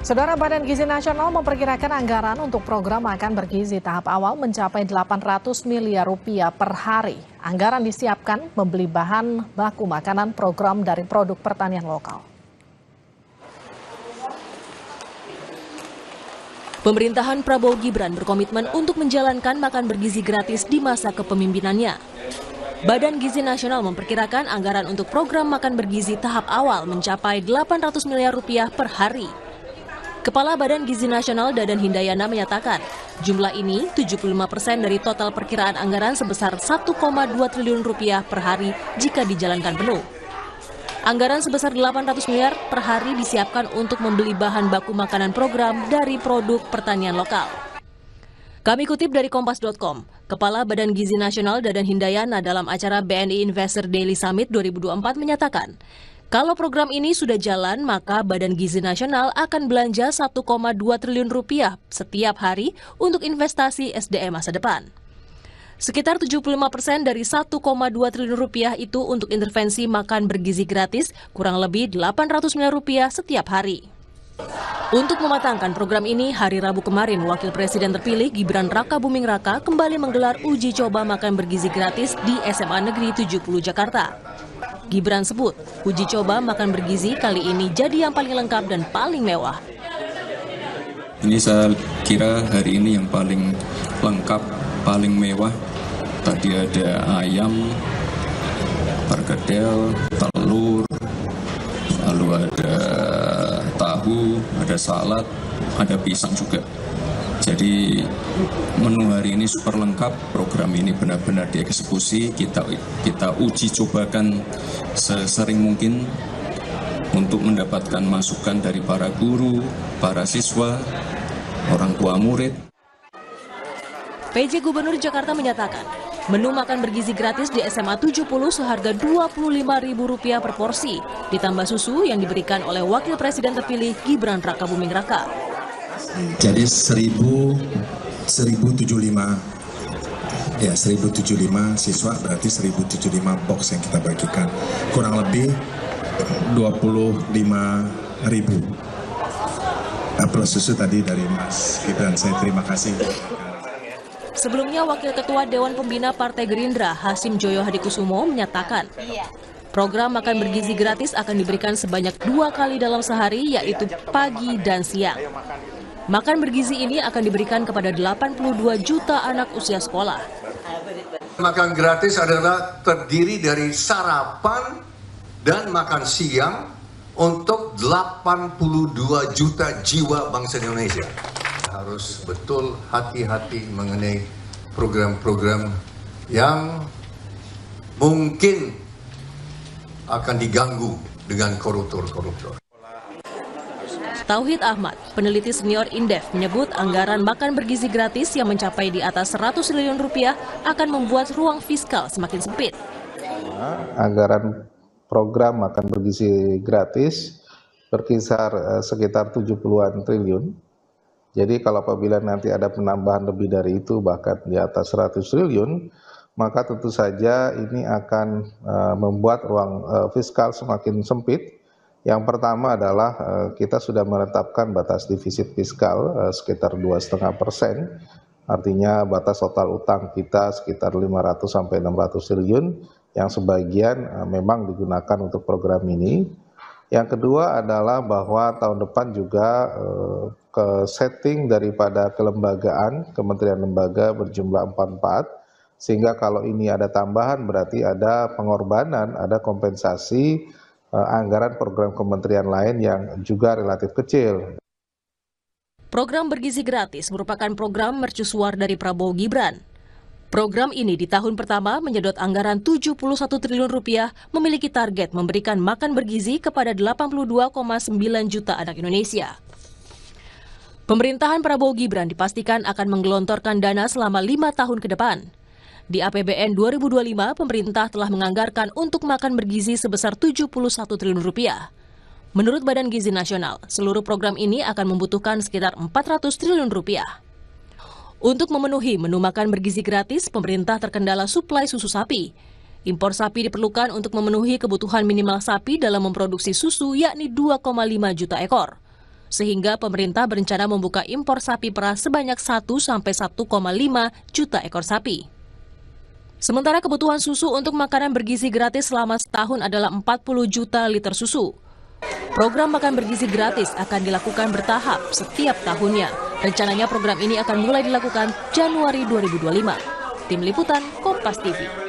Saudara, Badan Gizi Nasional memperkirakan anggaran untuk program makan bergizi tahap awal mencapai 800 miliar rupiah per hari. Anggaran disiapkan membeli bahan baku makanan program dari produk pertanian lokal. Pemerintahan Prabowo Gibran berkomitmen untuk menjalankan makan bergizi gratis di masa kepemimpinannya. Badan Gizi Nasional memperkirakan anggaran untuk program makan bergizi tahap awal mencapai 800 miliar rupiah per hari. Kepala Badan Gizi Nasional Dadan Hindayana menyatakan, jumlah ini 75% dari total perkiraan anggaran sebesar 1,2 triliun rupiah per hari jika dijalankan penuh. Anggaran sebesar 800 miliar per hari disiapkan untuk membeli bahan baku makanan program dari produk pertanian lokal. Kami kutip dari Kompas.com, Kepala Badan Gizi Nasional Dadan Hindayana dalam acara BNI Investor Daily Summit 2024 menyatakan, kalau program ini sudah jalan, maka Badan Gizi Nasional akan belanja 1,2 triliun rupiah setiap hari untuk investasi SDM masa depan. Sekitar 75% dari 1,2 triliun rupiah itu untuk intervensi makan bergizi gratis, kurang lebih 800 miliar rupiah setiap hari. Untuk mematangkan program ini, hari Rabu kemarin, Wakil Presiden terpilih Gibran Rakabuming Raka kembali menggelar uji coba makan bergizi gratis di SMA Negeri 70 Jakarta. Gibran sebut, uji coba makan bergizi kali ini jadi yang paling lengkap dan paling mewah. Ini saya kira hari ini yang paling lengkap, paling mewah. Tadi ada ayam, perkedel, telur, lalu ada tahu, ada salad, ada pisang juga. Jadi menu hari ini super lengkap, program ini benar-benar dieksekusi, kita uji cobakan sesering mungkin untuk mendapatkan masukan dari para guru, para siswa, orang tua murid. PJ Gubernur Jakarta menyatakan, menu makan bergizi gratis di SMA 70 seharga Rp25.000 per porsi, ditambah susu yang diberikan oleh Wakil Presiden terpilih Gibran Rakabuming Raka. Jadi 1075 siswa berarti 1075 box yang kita bagikan, kurang lebih 25.000. Plus susu tadi dari Mas Gibran, saya terima kasih. Sebelumnya, Wakil Ketua Dewan Pembina Partai Gerindra, Hasim Joyo Hadikusumo, menyatakan program makan bergizi gratis akan diberikan sebanyak 2 kali dalam sehari, yaitu pagi dan siang. Makan bergizi ini akan diberikan kepada 82 juta anak usia sekolah. Makan gratis adalah terdiri dari sarapan dan makan siang untuk 82 juta jiwa bangsa Indonesia. Harus betul hati-hati mengenai program-program yang mungkin akan diganggu dengan koruptor-koruptor. Tauhid Ahmad, peneliti senior Indef, menyebut anggaran makan bergizi gratis yang mencapai di atas 100 triliun rupiah akan membuat ruang fiskal semakin sempit. Anggaran program makan bergizi gratis berkisar sekitar 70-an triliun. Jadi kalau apabila nanti ada penambahan lebih dari itu, bahkan di atas 100 triliun, maka tentu saja ini akan membuat ruang fiskal semakin sempit. Yang pertama adalah kita sudah menetapkan batas defisit fiskal sekitar 2,5%, artinya batas total utang kita sekitar 500 sampai 600 triliun yang sebagian memang digunakan untuk program ini. Yang kedua adalah bahwa tahun depan juga ke setting daripada kelembagaan, kementerian lembaga berjumlah 44, sehingga kalau ini ada tambahan berarti ada pengorbanan, ada kompensasi anggaran program kementerian lain yang juga relatif kecil. Program bergizi gratis merupakan program mercusuar dari Prabowo Gibran. Program ini di tahun pertama menyedot anggaran 71 triliun rupiah, memiliki target memberikan makan bergizi kepada 82,9 juta anak Indonesia. Pemerintahan Prabowo Gibran dipastikan akan menggelontorkan dana selama 5 tahun ke depan. Di APBN 2025, pemerintah telah menganggarkan untuk makan bergizi sebesar 71 triliun rupiah. Menurut Badan Gizi Nasional, seluruh program ini akan membutuhkan sekitar 400 triliun rupiah. Untuk memenuhi menu makan bergizi gratis, pemerintah terkendala suplai susu sapi. Impor sapi diperlukan untuk memenuhi kebutuhan minimal sapi dalam memproduksi susu, yakni 2,5 juta ekor. sehingga pemerintah berencana membuka impor sapi perah sebanyak 1–1,5 juta ekor sapi. Sementara kebutuhan susu untuk makanan bergizi gratis selama setahun adalah 40 juta liter susu. Program makan bergizi gratis akan dilakukan bertahap setiap tahunnya. Rencananya program ini akan mulai dilakukan Januari 2025. Tim Liputan, Kompas TV.